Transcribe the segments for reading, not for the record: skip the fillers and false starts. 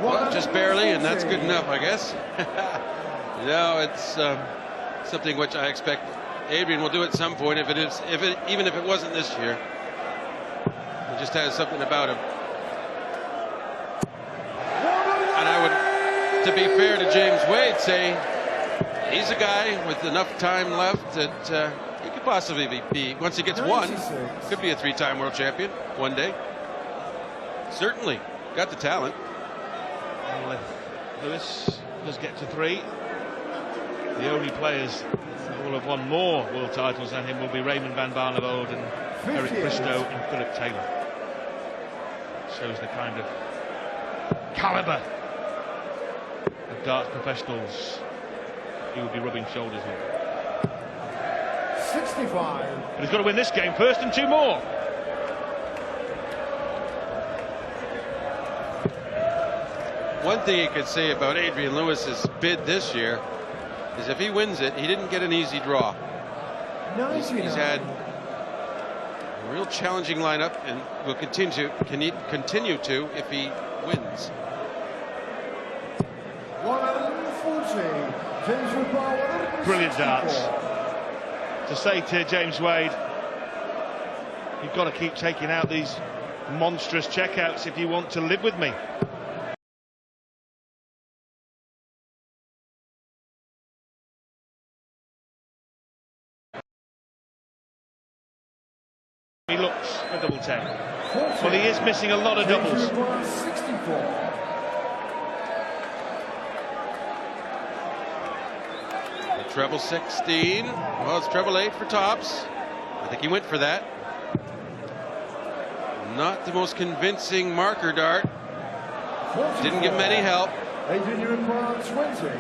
Well, just barely, and that's good enough, I guess. No, it's something which I expect Adrian will do at some point. Even if it wasn't this year, he just has something about him. And I would, to be fair to James Wade, say he's a guy with enough time left that he could possibly be once he gets one, could be a three-time world champion one day. Certainly got the talent. Well, if Lewis does get to 3, the only players who will have won more world titles than him will be Raymond van Barneveld and Eric Bristow and Philip Taylor. Shows the kind of calibre of darts professionals he would be rubbing shoulders with. 65. But he's got to win this game first and 2 more. One thing you could say about Adrian Lewis's bid this year is if he wins it, he didn't get an easy draw. He's had a real challenging lineup and will continue to if he wins. 140. Brilliant darts. To say to James Wade, you've got to keep taking out these monstrous checkouts if you want to live with me. He looks for double 10. Well, he is missing a lot of doubles. 64. Treble 16. Well, it's treble 8 for tops. I think he went for that. Not the most convincing marker dart. Didn't give him any help. Adrian, you require 20.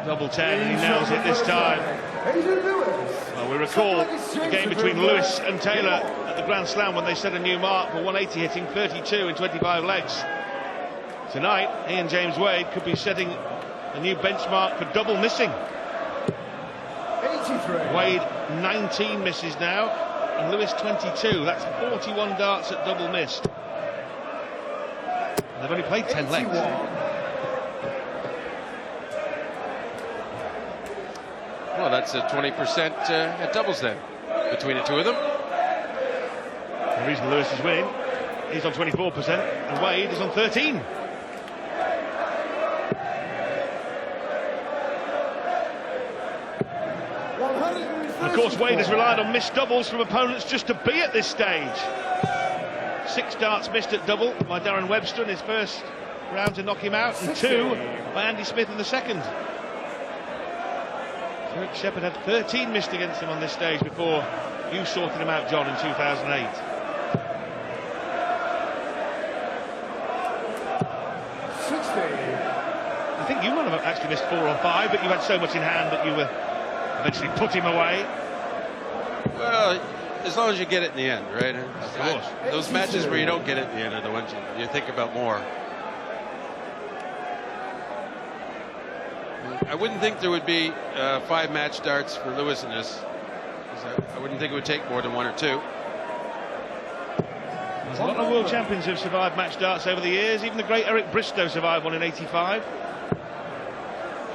Double 10, and he nails it this time. Adrian Lewis. Well, we recall the game between Lewis and Taylor at the Grand Slam when they set a new mark for 180, hitting 32 in 25 legs. Tonight, he and James Wade could be setting a new benchmark for double missing. 83. Wade 19 misses now, and Lewis 22. That's 41 darts at double missed. They've only played 10 legs. Well, that's a 20% at doubles then, between the two of them. The reason Lewis is winning, he's on 24%, and Wade is on 13. Of course, Wade has relied on missed doubles from opponents just to be at this stage. 6 darts missed at double by Darren Webster in his first round to knock him out, and 2 by Andy Smith in the second. Eric Shepherd had 13 missed against him on this stage before you sorted him out, John, in 2008. I think you might have actually missed 4 or 5, but you had so much in hand that you were eventually put him away. Well, as long as you get it in the end, right? Of course. Those matches where you don't get it in the end are the ones you think about more. I wouldn't think there would be 5 match darts for Lewis in this. I wouldn't think it would take more than 1 or 2. There's a lot of world champions who've survived match darts over the years. Even the great Eric Bristow survived one in '85.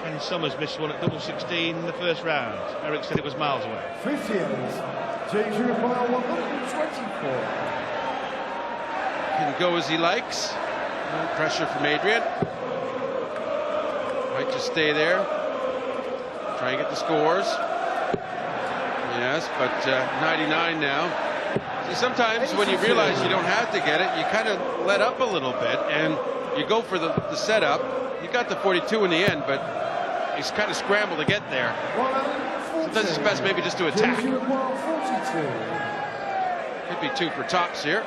Ken Summers missed one at double 16 in the first round. Eric said it was miles away. 50th. James require 124. Can go as he likes. No pressure from Adrian. Might just stay there. Try and get the scores. Yes, but 99 now. See, sometimes when you realize you don't have to get it, you kind of let up a little bit and you go for the setup. You got the 42 in the end, but he's kind of scrambled to get there. Sometimes it's best maybe just to attack. Could be 2 for tops here.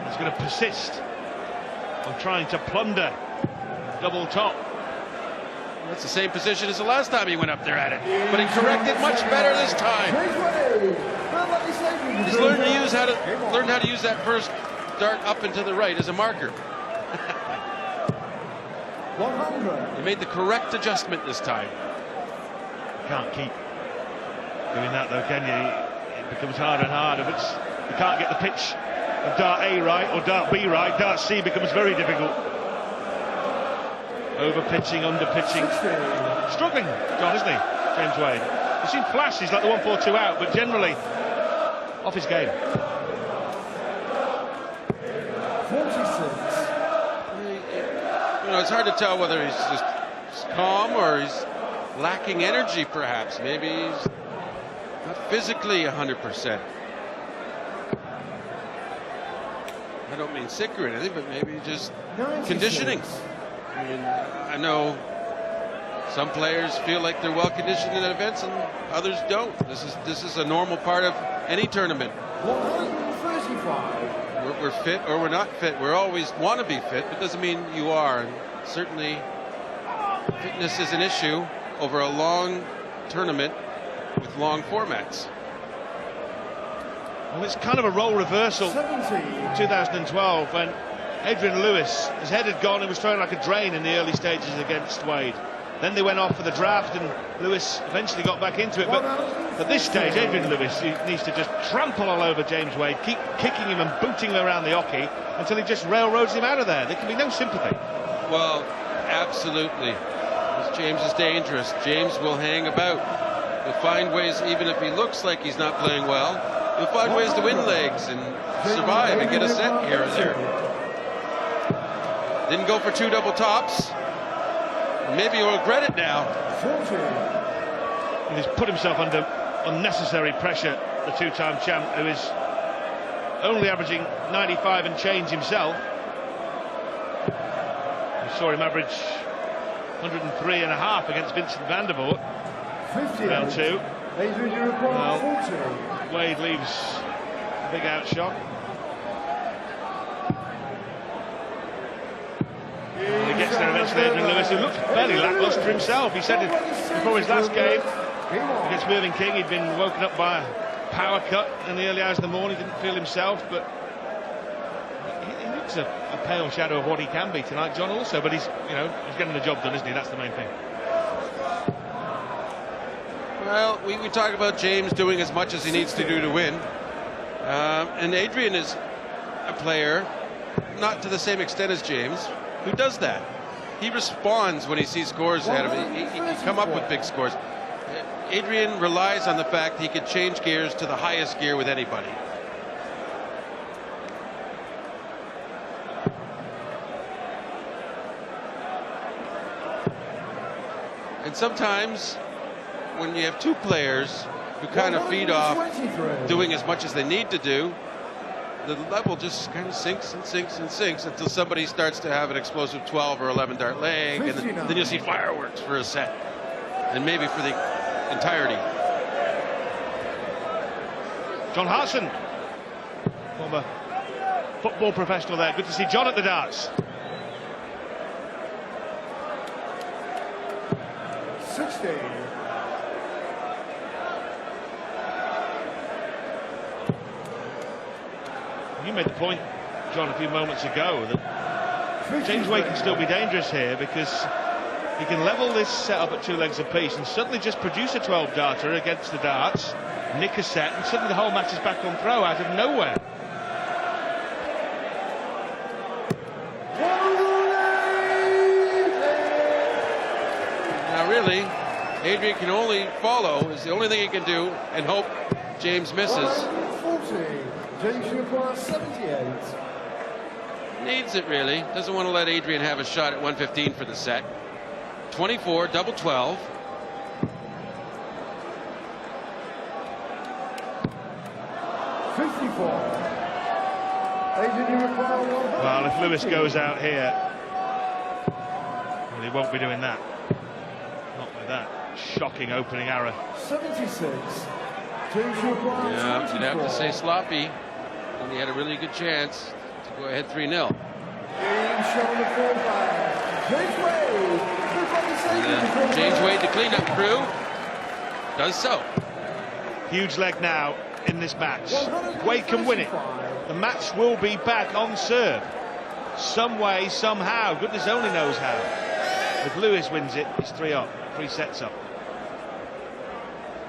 He's going to persist on trying to plunder double top. That's the same position as the last time he went up there at it, but he corrected much better this time. He's learned how to use that first dart up and to the right as a marker. 100. He made the correct adjustment this time. Can't keep doing that though, can you? becomes harder and harder. But you can't get the pitch of dart A right or dart B right. Dart C becomes very difficult. Over pitching, under pitching, struggling, John, isn't he? James Wade. We've seen flashes like the 1-4-2 out, but generally off his game. 46. You know, it's hard to tell whether he's just calm or he's lacking energy, perhaps. Maybe he's not physically 100%. I don't mean sick or anything, but maybe just 96. conditioning. I mean, I know some players feel like they're well conditioned in events and others don't. This is a normal part of any tournament. 135. We're fit or we're not fit. We always want to be fit, but doesn't mean you are. And certainly fitness is an issue over a long tournament with long formats. Well, it's kind of a role reversal. 2012 when Adrian Lewis, his head had gone and was throwing like a drain in the early stages against Wade. Then they went off for the draft and Lewis eventually got back into it. But at this stage, Adrian Lewis needs to just trample all over James Wade, keep kicking him and booting him around the hockey until he just railroads him out of there. There can be no sympathy. Well, absolutely. James is dangerous. James will hang about. He'll find ways, even if he looks like he's not playing well, he'll find ways to win legs and survive and get a set here or there. Didn't go for 2 double tops. Maybe he'll regret it now. And he's put himself under unnecessary pressure, the two-time champ, who is only averaging 95 and change himself. We saw him average 103.5 against Vincent van der Voort. Round 2. Well, Wade leaves a big outshot. He gets there eventually, Adrian Lewis, who looked fairly lacklustre himself. He said before his last game against Mervyn King, he'd been woken up by a power cut in the early hours of the morning, didn't feel himself, but he looks a pale shadow of what he can be tonight, John, also. But he's getting the job done, isn't he? That's the main thing. Well, we talk about James doing as much as he needs to do to win. And Adrian is a player, not to the same extent as James, who does that. He responds when he sees scores ahead of him. He can come up with big scores. Adrian relies on the fact he could change gears to the highest gear with anybody. And sometimes when you have two players who kind of feed off doing as much as they need to do, the level just kind of sinks and sinks and sinks until somebody starts to have an explosive 12 or 11 dart leg, and then you'll see fireworks for a set and maybe for the entirety. John Hartson, former football professional there. Good to see John at the darts. 60. You made the point, John, a few moments ago that James Wade can still be dangerous here because he can level this setup at 2 legs apiece and suddenly just produce a 12 darter against the darts, nick a set, and suddenly the whole match is back on throw out of nowhere. Now really, Adrian can only follow, is the only thing he can do, and hope James misses. 40. James requires 78. Needs it really. Doesn't want to let Adrian have a shot at 115 for the set. 24, double 12. Well, if Lewis goes out here, well, he won't be doing that. Not with that shocking opening arrow. 76. Yeah, you'd have to say sloppy. And he had a really good chance to go ahead 3-0. James Wade, the cleanup crew, does so. Huge leg now in this match. Wade can win it. The match will be back on serve. Some way, somehow. Goodness only knows how. If Lewis wins it, it's 3 up, 3 sets up.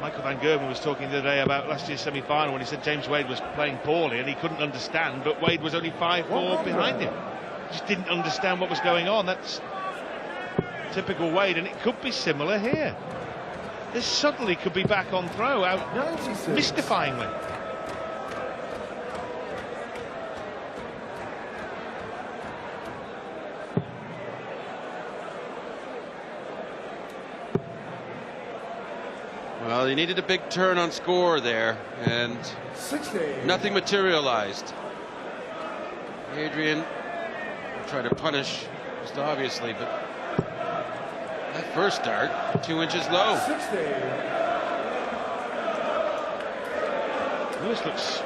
Michael Van Gerwen was talking the other day about last year's semi-final when he said James Wade was playing poorly and he couldn't understand, but Wade was only 5-4 behind him. He just didn't understand what was going on. That's typical Wade, and it could be similar here. This suddenly could be back on throw out mystifyingly. Well, he needed a big turn on score there, and 60. nothing materialized. Adrian tried to punish, just obviously, but that first start, 2 inches low. 60. Lewis looks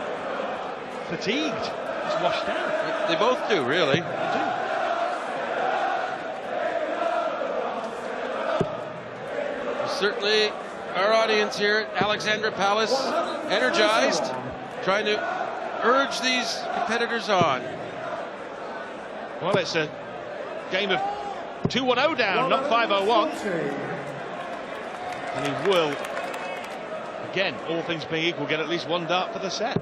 fatigued. He's washed out. They both do, really. They do. Certainly, our audience here at Alexandra Palace, energized, trying to urge these competitors on. Well, it's a game of 2-1-0 down, not 5-0-1. And he will, again, all things being equal, get at least one dart for the set.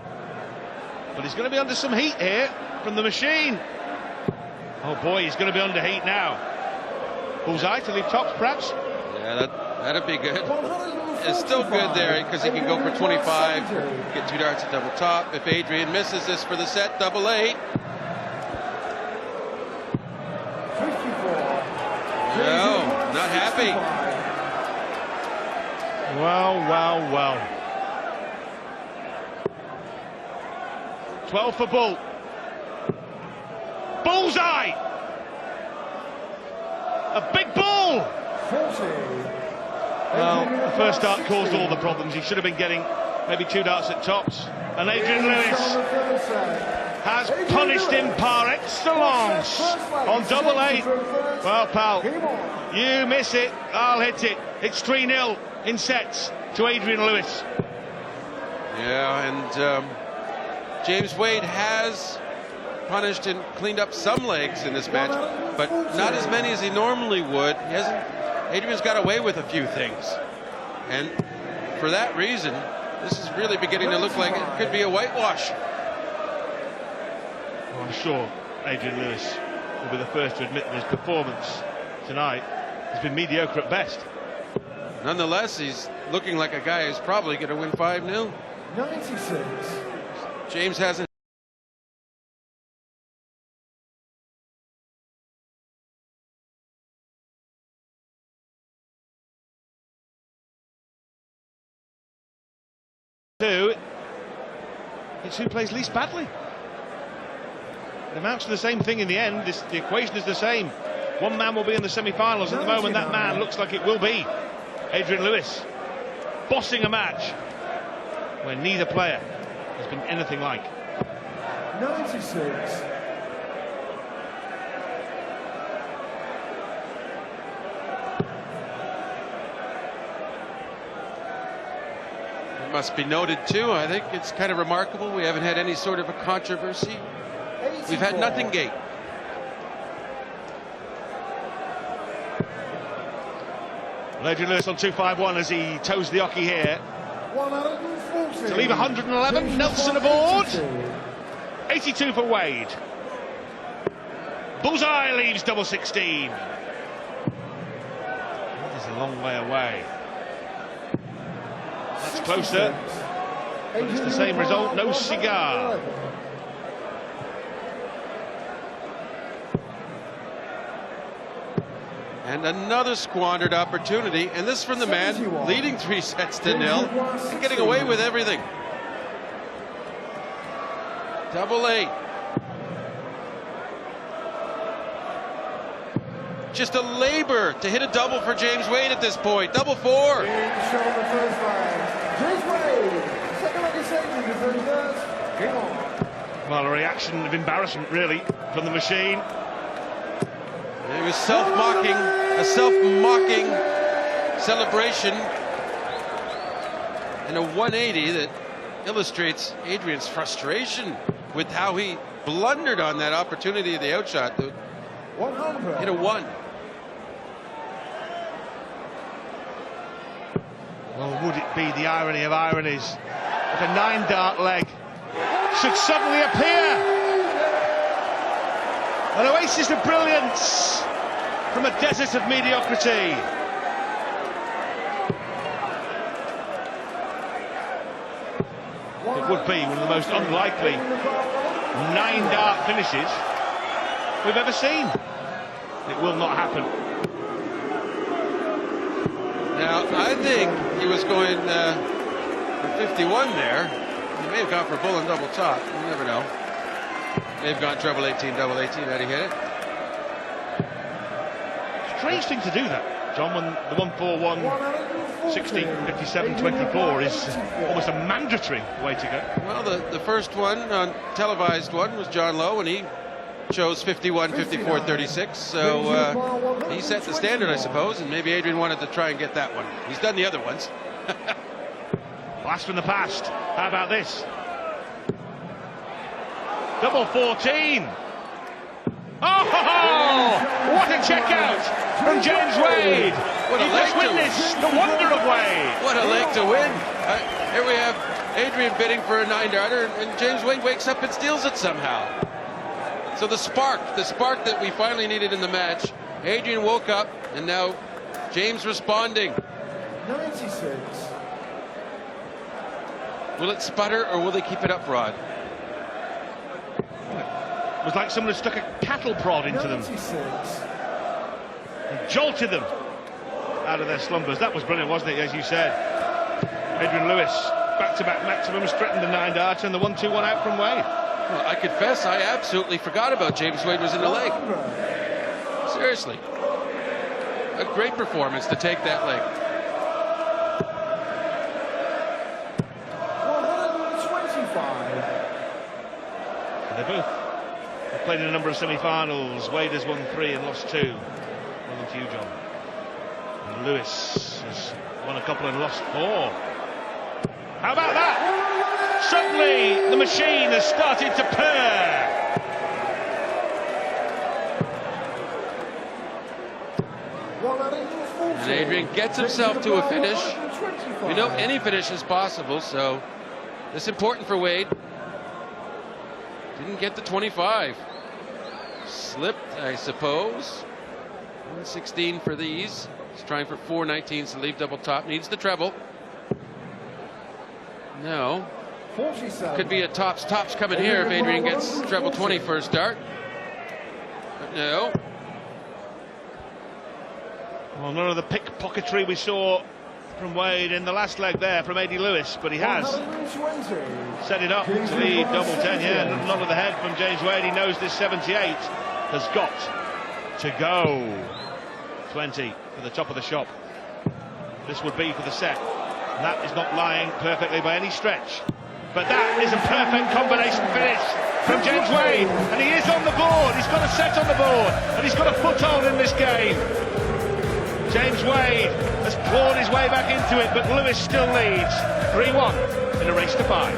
But he's going to be under some heat here from the machine. Oh boy, he's going to be under heat now. Bullseye to leave tops, perhaps? Yeah, that'd be good. It's still good there because he can go for 25, get 2 darts at double top. If Adrian misses this for the set, double 8. No, not happy. Well, well, well. 12 for Bull. Bullseye! A big ball! 40. Well, the first dart caused all the problems. He should have been getting maybe 2 darts at tops. And Adrian Lewis has punished him par excellence on double 8. Well, pal, you miss it, I'll hit it. It's 3-0 in sets to Adrian Lewis. Yeah, and James Wade has punished and cleaned up some legs in this match, but not as many as he normally would. He hasn't. Adrian's got away with a few things, and for that reason, this is really beginning to look like it could be a whitewash. Well, I'm sure Adrian Lewis will be the first to admit that his performance tonight has been mediocre at best. Nonetheless, he's looking like a guy who's probably going to win 5-0. 96. James hasn't. It's who plays least badly. It amounts to the same thing in the end. The equation is the same. One man will be in the semi-finals. At the moment, that man looks like it will be Adrian Lewis, bossing a match where neither player has been anything like. 96. Must be noted too, I think it's kind of remarkable we haven't had any sort of a controversy. We've had nothing gate. Adrian Lewis on 251 as he toes the oche here. 140. To leave 111, Nelson aboard. 82 for Wade. Bullseye leaves double 16. That is a long way away. That's closer, but it's the same result, no cigar. And another squandered opportunity, and this from the man leading 3 sets to 0 and getting away with everything. Double 8. Just a labor to hit a double for James Wade at this point. Double 4. James Wade, second legislation, the first verse. Game on. Well, a reaction of embarrassment, really, from the machine. It was self-mocking, a self-mocking celebration, and a 180 that illustrates Adrian's frustration with how he blundered on that opportunity of the outshot. 100. Hit a 1. Well, would it be the irony of ironies if a 9-dart leg should suddenly appear? An oasis of brilliance from a desert of mediocrity. It would be one of the most unlikely 9-dart finishes we've ever seen. It will not happen. Now, I think he was going for 51 there. He may have gone for bull and double top. You never know. May have gone treble 18, double 18. Had he hit it? Strange thing to do that, John, when the 141, 60, 57, 24 is almost a mandatory way to go. Well, the first one, televised one, was John Lowe, and he chose 51, 54, 36. So he set the standard, I suppose, and maybe Adrian wanted to try and get that one. He's done the other ones. Blast from the past. How about this? Double 14. Oh, what a check out from James Wade. What a You leg just to witnessed the wonder of Wade. What a leg to win. Here we have Adrian bidding for a 9-darter, and James Wade wakes up and steals it somehow. So the spark that we finally needed in the match, Adrian woke up, and now James responding. 96. Will it sputter, or will they keep it up, Rod? It was like someone had stuck a cattle prod into them 96. and jolted them out of their slumbers. That was brilliant, wasn't it, as you said? Adrian Lewis, back-to-back maximums, threatened the 9-darter and the 1-2-1 out from Wade. Well, I confess, I absolutely forgot about James Wade was in the leg. Seriously. A great performance to take that leg. 125. And they both have played in a number of semi-finals. Wade has won 3 and lost 2. Well done to you, John. And Lewis has won a couple and lost 4. How about that? Suddenly the machine has started to purr. And Adrian gets himself to a finish. We know any finish is possible, so it's important for Wade. Didn't get the 25. Slipped, I suppose. 116 for these. He's trying for 419s to leave double top. Needs the treble. No. 47. Could be a tops coming here if Adrian gets treble 20 first start. But no. Well, none of the pickpocketry we saw from Wade in the last leg there from Adrian Lewis, but he has set it up to lead double 10. Yeah, none of the head from James Wade. He knows this 78 has got to go. 20 for the top of the shop. This would be for the set. And that is not lying perfectly by any stretch. But that is a perfect combination finish from James Wade. And he is on the board. He's got a set on the board. And he's got a foothold in this game. James Wade has clawed his way back into it, but Lewis still leads 3-1 in a race to 5.